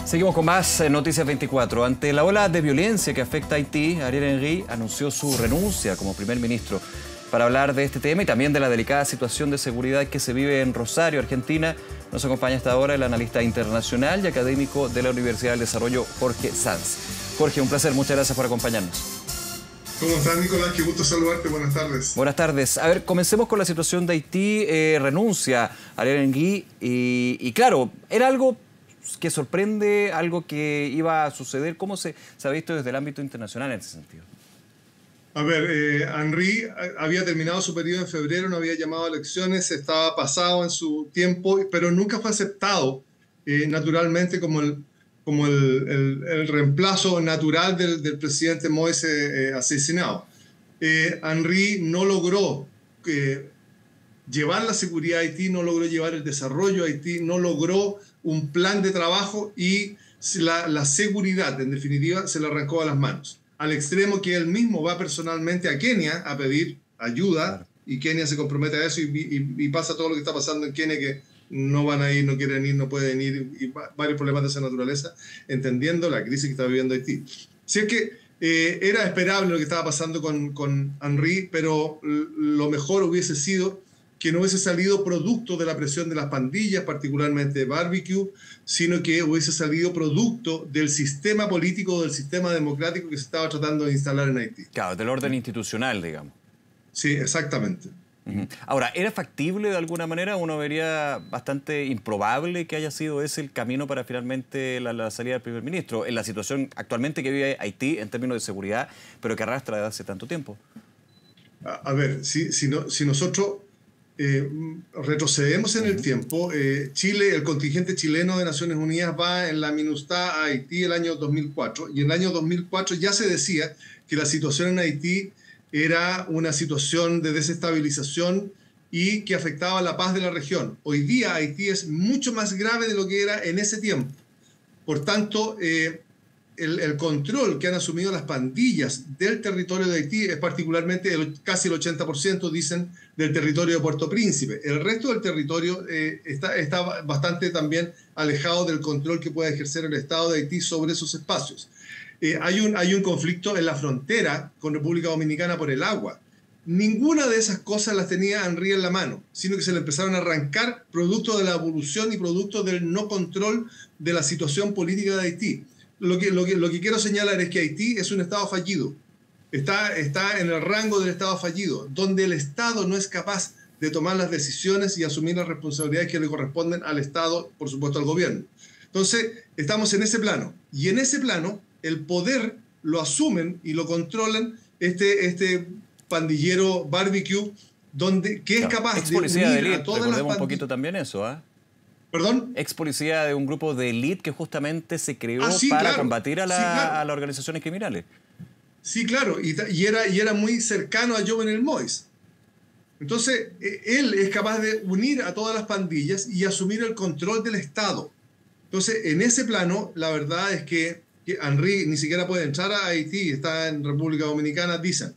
Seguimos con más Noticias 24. Ante la ola de violencia que afecta a Haití, Ariel Henry anunció su renuncia como primer ministro. Para hablar de este tema y también de la delicada situación de seguridad que se vive en Rosario, Argentina, nos acompaña hasta ahora el analista internacional y académico de la Universidad del Desarrollo, Jorge Sanz. Jorge, un placer, muchas gracias por acompañarnos. ¿Cómo estás, Nicolás? Qué gusto saludarte. Buenas tardes. Buenas tardes. A ver, comencemos con la situación de Haití. Renuncia Ariel Henry y claro, era algo que sorprende, algo que iba a suceder. ¿Cómo se ha visto desde el ámbito internacional en ese sentido? A ver, Henry había terminado su periodo en febrero, no había llamado a elecciones, estaba pasado en su tiempo, pero nunca fue aceptado naturalmente como el reemplazo natural del presidente Moise asesinado. Henry no logró llevar la seguridad a Haití, no logró llevar el desarrollo a Haití, no logró un plan de trabajo y la seguridad, en definitiva, se le arrancó a las manos. Al extremo que él mismo va personalmente a Kenia a pedir ayuda, claro. Y Kenia se compromete a eso y pasa todo lo que está pasando en Kenia, que no van a ir, no quieren ir, no pueden ir, y varios problemas de esa naturaleza, entendiendo la crisis que está viviendo Haití. Si es que era esperable lo que estaba pasando con Henry, pero lo mejor hubiese sido que no hubiese salido producto de la presión de las pandillas, particularmente de Barbecue, sino que hubiese salido producto del sistema político, del sistema democrático que se estaba tratando de instalar en Haití. Claro, del orden institucional, digamos. Sí, exactamente. Ahora, ¿era factible de alguna manera? Uno vería bastante improbable que haya sido ese el camino para finalmente la salida del primer ministro, en la situación actualmente que vive Haití en términos de seguridad, pero que arrastra desde hace tanto tiempo. A ver, si nosotros retrocedemos en el tiempo, Chile, el contingente chileno de Naciones Unidas va en la MINUSTAH a Haití el año 2004, y en el año 2004 ya se decía que la situación en Haití era una situación de desestabilización y que afectaba la paz de la región. Hoy día Haití es mucho más grave de lo que era en ese tiempo. Por tanto, el control que han asumido las pandillas del territorio de Haití es particularmente casi el 80%, dicen, del territorio de Puerto Príncipe. El resto del territorio está bastante también alejado del control que puede ejercer el Estado de Haití sobre esos espacios. Hay un conflicto en la frontera con República Dominicana por el agua. Ninguna de esas cosas las tenía Henry en la mano, sino que se le empezaron a arrancar producto de la evolución y producto del no control de la situación política de Haití. Lo que quiero señalar es que Haití es un Estado fallido. Está en el rango del Estado fallido, donde el Estado no es capaz de tomar las decisiones y asumir las responsabilidades que le corresponden al Estado, por supuesto al gobierno. Entonces, estamos en ese plano. Y en ese plano, el poder lo asumen y lo controlan este pandillero Barbecue, que es capaz de unir a todas las pandillas. Un poquito también eso, ¿ah? ¿Perdón? Ex policía de un grupo de élite que justamente se creó para combatir a las organizaciones criminales. Sí, claro, y era muy cercano a Jovenel Moïse. Entonces, él es capaz de unir a todas las pandillas y asumir el control del Estado. Entonces, en ese plano, la verdad es que Henry ni siquiera puede entrar a Haití, está en República Dominicana, dicen.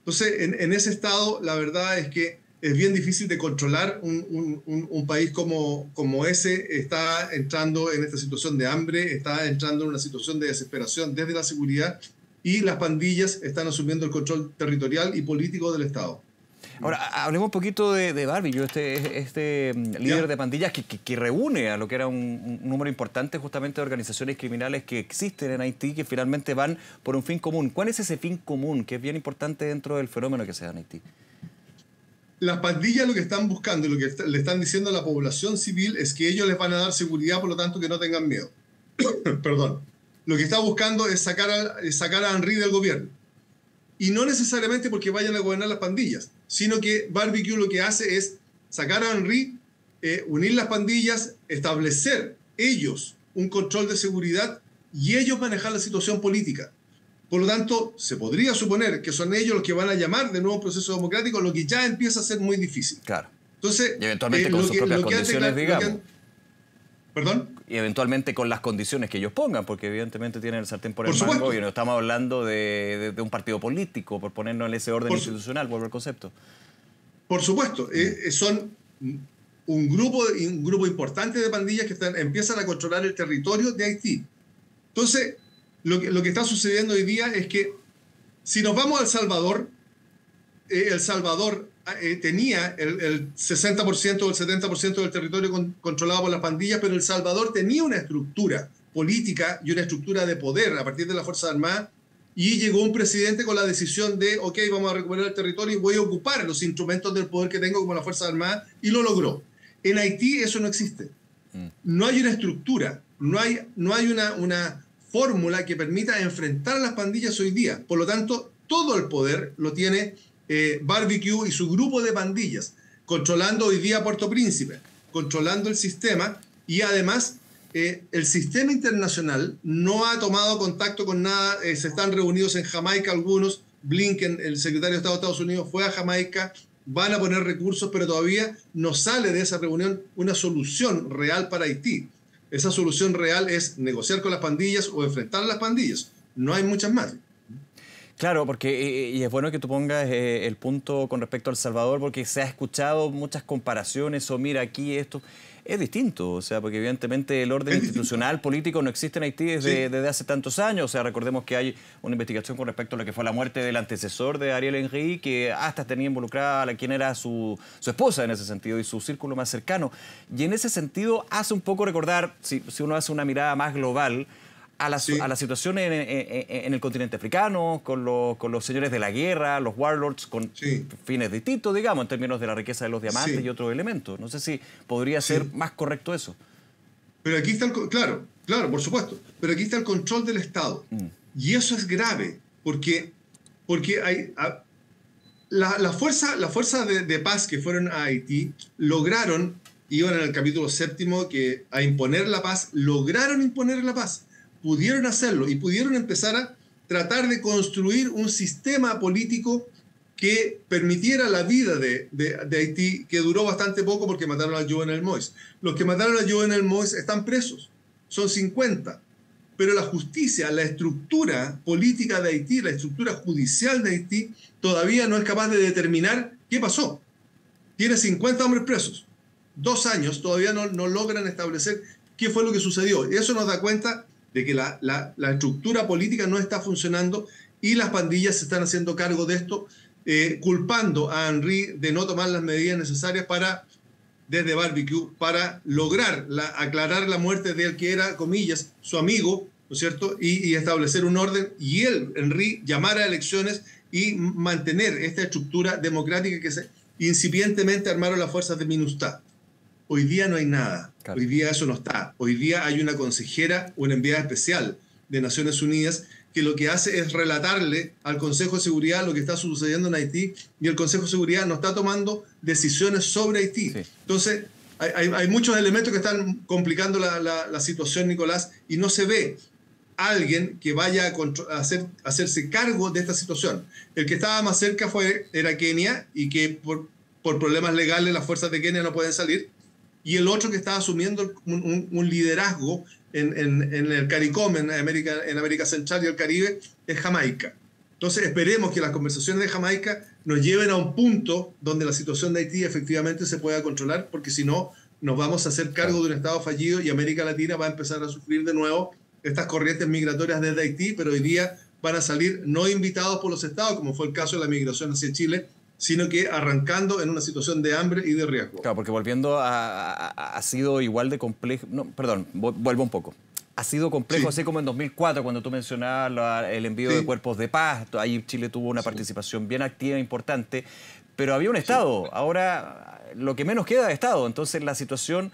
Entonces, en ese estado, la verdad es que es bien difícil de controlar un país como ese. Está entrando en esta situación de hambre, está entrando en una situación de desesperación desde la seguridad, y las pandillas están asumiendo el control territorial y político del Estado. Ahora, hablemos un poquito de Barbecue, este líder de pandillas que reúne a lo que era un número importante justamente de organizaciones criminales que existen en Haití, que finalmente van por un fin común. ¿Cuál es ese fin común que es bien importante dentro del fenómeno que se da en Haití? Las pandillas lo que están buscando y lo que le están diciendo a la población civil es que ellos les van a dar seguridad, por lo tanto que no tengan miedo. Perdón. Lo que está buscando es sacar a Henry del gobierno. Y no necesariamente porque vayan a gobernar las pandillas, sino que Barbecue lo que hace es sacar a Henry, unir las pandillas, establecer ellos un control de seguridad y ellos manejar la situación política. Por lo tanto, se podría suponer que son ellos los que van a llamar de nuevo un proceso democrático, lo que ya empieza a ser muy difícil. Claro. Entonces, y eventualmente con sus propias condiciones, digamos. ¿Perdón? Y eventualmente con las condiciones que ellos pongan, porque evidentemente tienen el sartén por el mango y no estamos hablando de un partido político, por ponernos en ese orden institucional, vuelvo al concepto. Por supuesto, un grupo importante de pandillas que empiezan a controlar el territorio de Haití. Entonces, lo que está sucediendo hoy día es que si nos vamos a El Salvador, El Salvador tenía el 60% o el 70% del territorio controlado por las pandillas, pero El Salvador tenía una estructura política y una estructura de poder a partir de las Fuerzas Armadas, y llegó un presidente con la decisión de, ok, vamos a recuperar el territorio y voy a ocupar los instrumentos del poder que tengo como las Fuerzas Armadas, y lo logró. En Haití eso no existe. No hay una estructura, no hay una fórmula que permita enfrentar a las pandillas hoy día. Por lo tanto, todo el poder lo tiene Barbecue y su grupo de pandillas, controlando hoy día Puerto Príncipe, controlando el sistema, y además el sistema internacional no ha tomado contacto con nada. Se están reunidos en Jamaica algunos. Blinken, el secretario de Estado de Estados Unidos, fue a Jamaica. Van a poner recursos, pero todavía no sale de esa reunión una solución real para Haití. Esa solución real es negociar con las pandillas o enfrentar a las pandillas. No hay muchas más. Claro, porque y es bueno que tú pongas el punto con respecto a El Salvador, porque se ha escuchado muchas comparaciones, o mira, aquí esto es distinto, o sea, porque evidentemente el orden institucional, político no existe en Haití desde hace tantos años. O sea, recordemos que hay una investigación con respecto a lo que fue la muerte del antecesor de Ariel Henry, que hasta tenía involucrada a quien era su esposa en ese sentido y su círculo más cercano. Y en ese sentido hace un poco recordar, si uno hace una mirada más global, a la situación en el continente africano, con los señores de la guerra, los warlords, con fines distintos, digamos, en términos de la riqueza de los diamantes y otros elementos. No sé si podría ser más correcto eso. Pero aquí está claro, por supuesto. Pero aquí está el control del Estado. Y eso es grave, porque hay, la fuerza de paz que fueron a Haití lograron, iban en el capítulo 7, que a imponer la paz, lograron imponer la paz. Pudieron hacerlo y pudieron empezar a tratar de construir un sistema político que permitiera la vida de Haití, que duró bastante poco porque mataron a Jovenel Moïse. Los que mataron a Jovenel Moïse están presos, son 50. Pero la justicia, la estructura política de Haití, la estructura judicial de Haití, todavía no es capaz de determinar qué pasó. Tiene 50 hombres presos. 2 años todavía no logran establecer qué fue lo que sucedió. Y eso nos da cuenta de que la estructura política no está funcionando, y las pandillas se están haciendo cargo de esto, culpando a Henry de no tomar las medidas necesarias desde Barbecue, para lograr aclarar la muerte de él, que era, comillas, su amigo, ¿no es cierto?, y establecer un orden, y él, Henry, llamar a elecciones y mantener esta estructura democrática que incipientemente armaron las fuerzas de MINUSTAH. Hoy día no hay nada, Hoy día eso no está. Hoy día hay una consejera, una enviada especial de Naciones Unidas, que lo que hace es relatarle al Consejo de Seguridad lo que está sucediendo en Haití, y el Consejo de Seguridad no está tomando decisiones sobre Haití. Entonces, hay muchos elementos que están complicando la situación, Nicolás, y no se ve alguien que vaya a hacerse cargo de esta situación. El que estaba más cerca era Kenia, y que por problemas legales las fuerzas de Kenia no pueden salir. Y el otro que está asumiendo un liderazgo en el CARICOM, en América Central y el Caribe, es Jamaica. Entonces esperemos que las conversaciones de Jamaica nos lleven a un punto donde la situación de Haití efectivamente se pueda controlar, porque si no, nos vamos a hacer cargo de un Estado fallido, y América Latina va a empezar a sufrir de nuevo estas corrientes migratorias desde Haití, pero hoy día van a salir no invitados por los Estados, como fue el caso de la migración hacia Chile, sino que arrancando en una situación de hambre y de riesgo. Claro, porque volviendo ha sido igual de complejo. No, perdón, vuelvo un poco. Ha sido complejo, así como en 2004, cuando tú mencionabas el envío de cuerpos de paz. Ahí Chile tuvo una participación bien activa, importante, pero había un Estado. Ahora lo que menos queda de Estado. Entonces la situación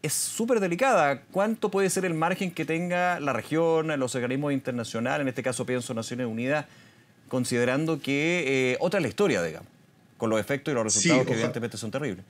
es súper delicada. ¿Cuánto puede ser el margen que tenga la región, los organismos internacionales, en este caso pienso Naciones Unidas, considerando que otra es la historia, digamos, con los efectos y los resultados que evidentemente son terribles?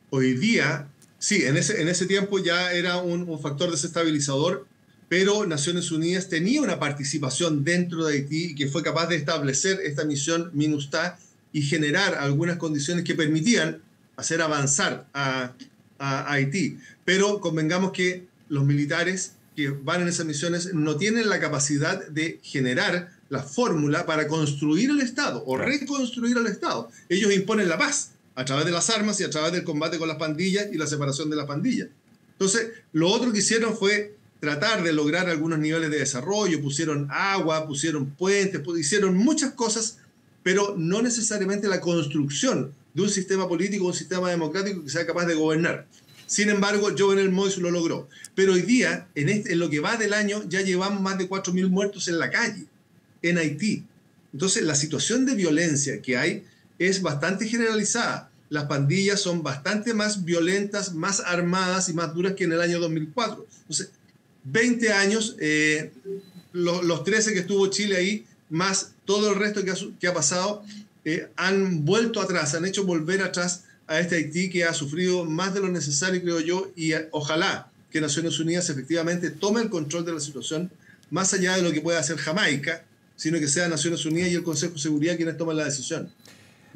Hoy día, sí, en ese tiempo ya era un factor desestabilizador, pero Naciones Unidas tenía una participación dentro de Haití, que fue capaz de establecer esta misión MINUSTAH y generar algunas condiciones que permitían hacer avanzar a Haití. Pero convengamos que los militares que van en esas misiones no tienen la capacidad de generar la fórmula para construir el Estado o reconstruir el Estado. Ellos imponen la paz, a través de las armas y a través del combate con las pandillas y la separación de las pandillas. Entonces, lo otro que hicieron fue tratar de lograr algunos niveles de desarrollo, pusieron agua, pusieron puentes, hicieron muchas cosas, pero no necesariamente la construcción de un sistema político, un sistema democrático que sea capaz de gobernar. Sin embargo, Jovenel Moïse lo logró. Pero hoy día, en lo que va del año, ya llevamos más de 4.000 muertos en la calle, en Haití. Entonces, la situación de violencia que hay es bastante generalizada. Las pandillas son bastante más violentas, más armadas y más duras que en el año 2004. Entonces, 20 años, los 13 que estuvo Chile ahí, más todo el resto que ha pasado, han vuelto atrás, han hecho volver atrás a este Haití que ha sufrido más de lo necesario, creo yo, y ojalá que Naciones Unidas efectivamente tome el control de la situación, más allá de lo que pueda hacer Jamaica, sino que sea Naciones Unidas y el Consejo de Seguridad quienes toman la decisión.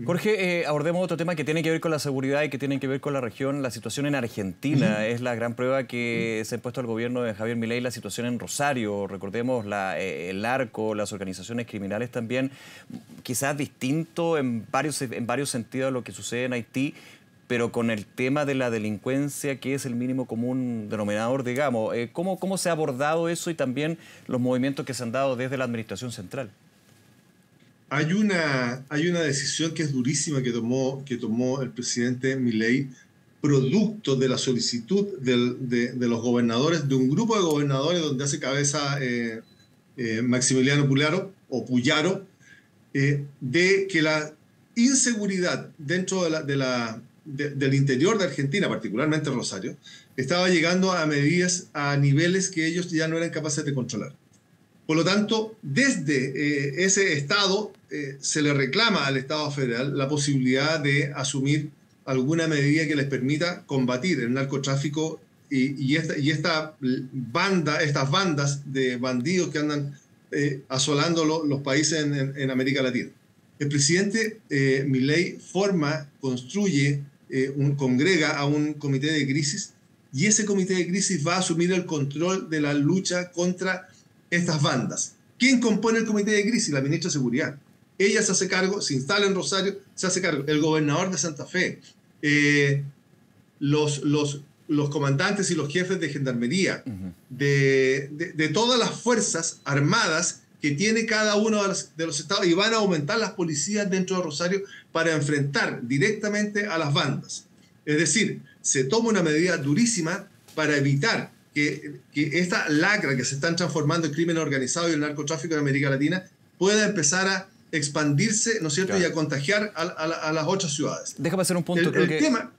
Jorge, abordemos otro tema que tiene que ver con la seguridad y que tiene que ver con la región. La situación en Argentina es la gran prueba que se ha impuesto al gobierno de Javier Milei. La situación en Rosario, recordemos el narco, las organizaciones criminales también, quizás distinto en varios sentidos a lo que sucede en Haití, pero con el tema de la delincuencia, que es el mínimo común denominador, digamos. ¿Cómo se ha abordado eso y también los movimientos que se han dado desde la administración central? Hay una decisión que es durísima que tomó el presidente Milei, producto de la solicitud de los gobernadores, de un grupo de gobernadores donde hace cabeza Maximiliano Puyaro, de que la inseguridad dentro del interior de Argentina, particularmente Rosario, estaba llegando a niveles que ellos ya no eran capaces de controlar. Por lo tanto, desde ese Estado se le reclama al Estado federal la posibilidad de asumir alguna medida que les permita combatir el narcotráfico y estas bandas de bandidos que andan asolando los países en América Latina. El presidente Milei congrega a un comité de crisis y ese comité de crisis va a asumir el control de la lucha contra estas bandas. ¿Quién compone el comité de crisis? La ministra de Seguridad. Ella se hace cargo, se instala en Rosario, se hace cargo. El gobernador de Santa Fe, los comandantes y los jefes de gendarmería, de todas las fuerzas armadas que tiene cada uno de los estados, y van a aumentar las policías dentro de Rosario para enfrentar directamente a las bandas. Es decir, se toma una medida durísima para evitar que esta lacra que se están transformando en crimen organizado y el narcotráfico en América Latina pueda empezar a expandirse, ¿no es cierto?, claro, y a contagiar a las otras ciudades. Déjame hacer un punto.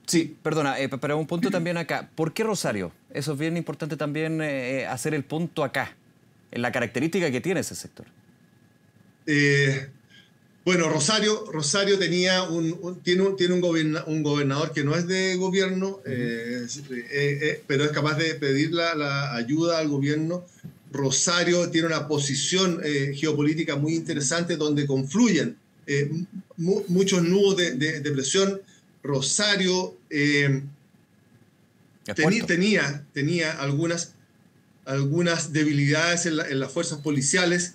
Sí, perdona, pero un punto también acá. ¿Por qué Rosario? Eso es bien importante también hacer el punto acá, en la característica que tiene ese sector. Bueno, Rosario tenía tiene un gobernador que no es de gobierno, pero es capaz de pedir la ayuda al gobierno. Rosario tiene una posición geopolítica muy interesante donde confluyen muchos nudos de presión. Rosario tenía algunas debilidades en las fuerzas policiales.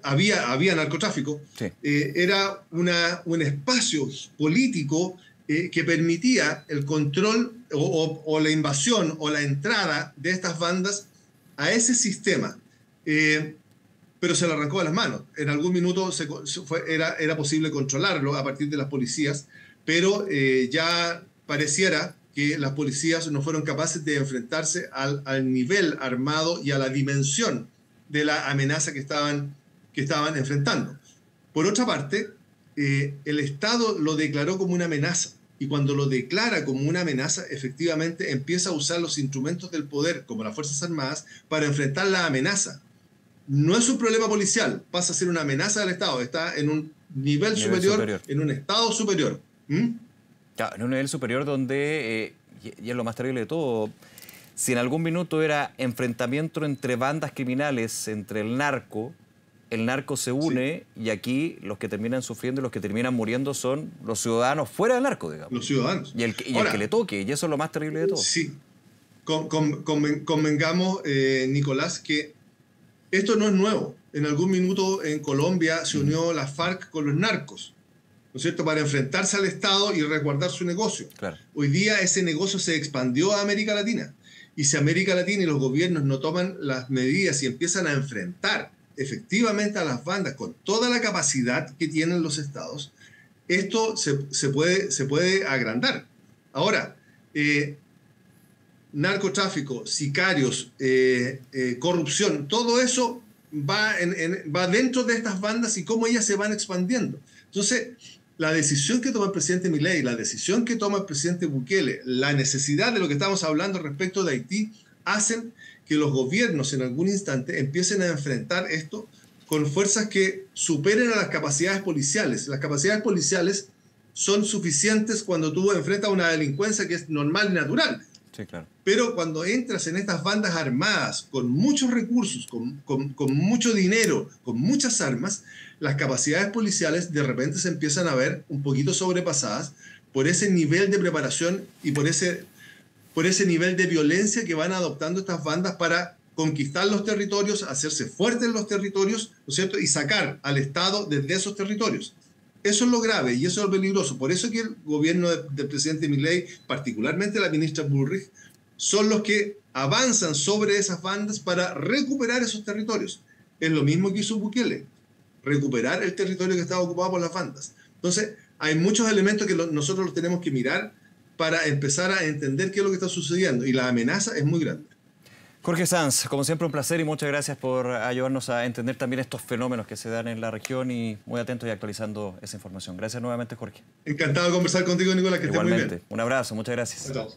Había narcotráfico, sí. Era un espacio político que permitía el control o la invasión o la entrada de estas bandas a ese sistema, pero se lo arrancó de las manos. En algún minuto era posible controlarlo a partir de las policías, pero ya pareciera que las policías no fueron capaces de enfrentarse al nivel armado y a la dimensión de la amenaza que estaban enfrentando. Por otra parte, el Estado lo declaró como una amenaza, y cuando lo declara como una amenaza, efectivamente empieza a usar los instrumentos del poder, como las Fuerzas Armadas, para enfrentar la amenaza. No es un problema policial, pasa a ser una amenaza del Estado, está en un nivel superior, en un estado superior. Claro, en un nivel superior donde, y es lo más terrible de todo, si en algún minuto era enfrentamiento entre bandas criminales, entre el narco se une, sí, y aquí los que terminan sufriendo y los que terminan muriendo son los ciudadanos fuera del narco, digamos. Los ciudadanos. Y el que le toque, y eso es lo más terrible de todo. Sí, convengamos, Nicolás, que esto no es nuevo. En algún minuto en Colombia se unió la FARC con los narcos, es cierto?, para enfrentarse al Estado y resguardar su negocio. Claro. Hoy día ese negocio se expandió a América Latina. Y si América Latina y los gobiernos no toman las medidas y empiezan a enfrentar efectivamente a las bandas con toda la capacidad que tienen los estados, esto se puede agrandar. Ahora, narcotráfico, sicarios, corrupción, todo eso va dentro de estas bandas y cómo ellas se van expandiendo. Entonces, la decisión que toma el presidente Milei, la decisión que toma el presidente Bukele, la necesidad de lo que estamos hablando respecto de Haití, hacen que los gobiernos en algún instante empiecen a enfrentar esto con fuerzas que superen a las capacidades policiales. Las capacidades policiales son suficientes cuando tú enfrentas una delincuencia que es normal y natural. Sí, claro. Pero cuando entras en estas bandas armadas, con muchos recursos, con mucho dinero, con muchas armas, las capacidades policiales de repente se empiezan a ver un poquito sobrepasadas por ese nivel de preparación y por ese nivel de violencia que van adoptando estas bandas para conquistar los territorios, hacerse fuertes en los territorios, ¿no es cierto?, y sacar al Estado desde esos territorios. Eso es lo grave y eso es lo peligroso. Por eso que el gobierno del presidente Milei, particularmente la ministra Bullrich, son los que avanzan sobre esas bandas para recuperar esos territorios. Es lo mismo que hizo Bukele, recuperar el territorio que estaba ocupado por las bandas. Entonces, hay muchos elementos que nosotros los tenemos que mirar para empezar a entender qué es lo que está sucediendo. Y la amenaza es muy grande. Jorge Sanz, como siempre un placer y muchas gracias por ayudarnos a entender también estos fenómenos que se dan en la región y muy atentos y actualizando esa información. Gracias nuevamente, Jorge. Encantado de conversar contigo, Nicolás, que estés muy bien. Igualmente. Un abrazo, muchas gracias. Chao.